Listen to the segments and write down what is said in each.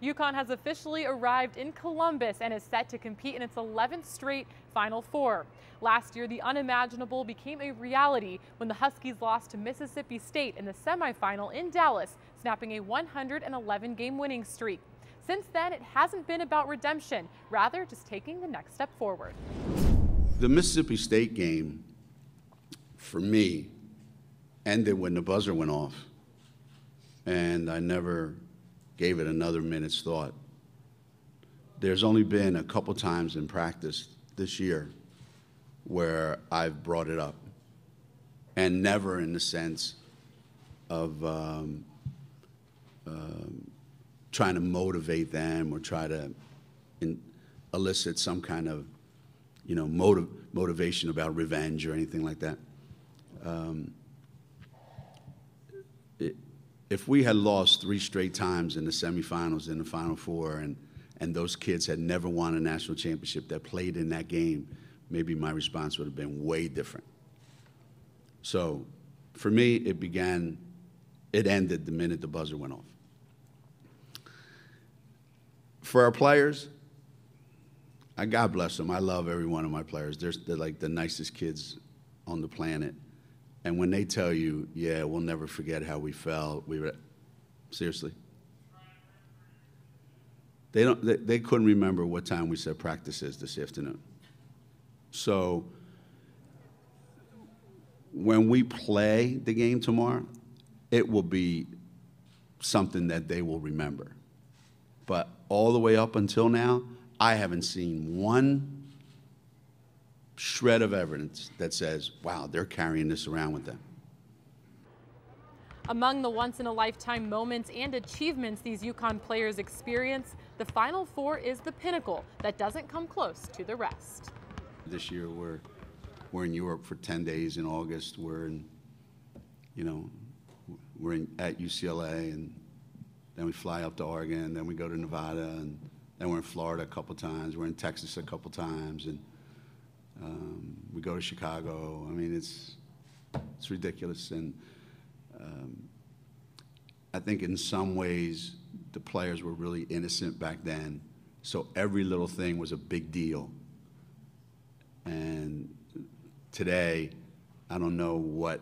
UConn has officially arrived in Columbus and is set to compete in its 11th straight Final Four. Last year, the unimaginable became a reality when the Huskies lost to Mississippi State in the semifinal in Dallas, snapping a 111-game winning streak. Since then, it hasn't been about redemption, rather just taking the next step forward. The Mississippi State game, for me, ended when the buzzer went off, and I never gave it another minute's thought. There's only been a couple times in practice this year where I've brought it up, and never in the sense of trying to motivate them or try to elicit some kind of, motivation about revenge or anything like that. If we had lost 3 straight times in the semifinals, in the Final Four, and those kids had never won a national championship that played in that game, maybe my response would have been way different. So for me, it ended the minute the buzzer went off. For our players, God bless them. I love every one of my players. They're like the nicest kids on the planet. And when they tell you, yeah, we'll never forget how we felt, seriously. They couldn't remember what time we said practice is this afternoon. So when we play the game tomorrow, it will be something that they will remember. But all the way up until now, I haven't seen one shred of evidence that says, wow, they're carrying this around with them. Among the once-in-a-lifetime moments and achievements these UConn players experience, the Final Four is the pinnacle that doesn't come close to the rest. This year we're in Europe for 10 days in August. We're at UCLA, and then we fly up to Oregon, then we go to Nevada, and then we're in Florida a couple times. We're in Texas a couple times, and we go to Chicago. I mean, it's ridiculous. And I think in some ways the players were really innocent back then, so every little thing was a big deal. And today, I don't know what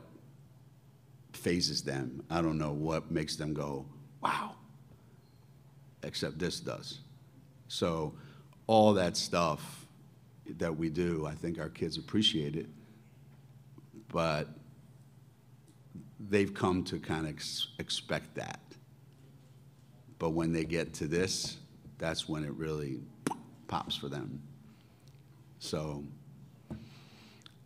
phases them. I don't know what makes them go, wow, except this does. So all that stuff that we do, I think our kids appreciate it, but they've come to kind of expect that. But when they get to this, that's when it really pops for them. So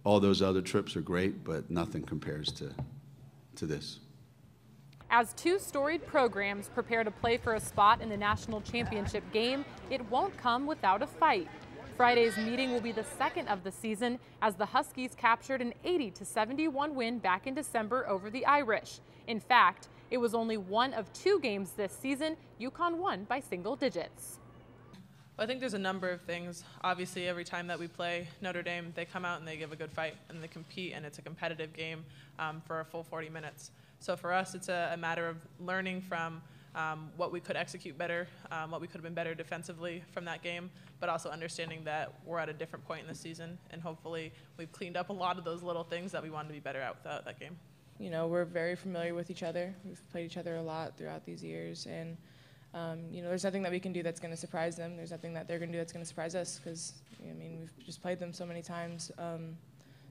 all those other trips are great, but nothing compares to this. As 2 storied programs prepare to play for a spot in the national championship game, it won't come without a fight. Friday's meeting will be the second of the season as the Huskies captured an 80-71 win back in December over the Irish. In fact, it was only one of 2 games this season UConn won by single digits. I think there's a number of things. Obviously, every time that we play Notre Dame, they come out and they give a good fight and they compete, and it's a competitive game for a full 40 minutes. So for us, it's a matter of learning from what we could execute better, what we could have been better defensively from that game, but also understanding that we're at a different point in the season, and hopefully we've cleaned up a lot of those little things that we wanted to be better at without that game. You know, we're very familiar with each other. We've played each other a lot throughout these years, and there's nothing that we can do that's going to surprise them. There's nothing that they're going to do that's going to surprise us, because we've just played them so many times.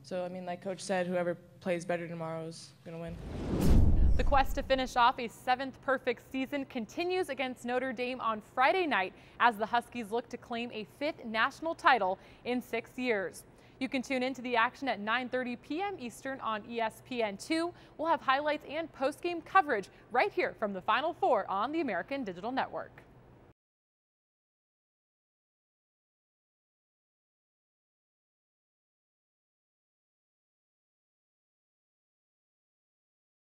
So like Coach said, whoever plays better tomorrow is going to win. The quest to finish off a 7th perfect season continues against Notre Dame on Friday night as the Huskies look to claim a 5th national title in 6 years. You can tune into the action at 9:30 p.m. Eastern on ESPN2. We'll have highlights and post-game coverage right here from the Final Four on the American Digital Network.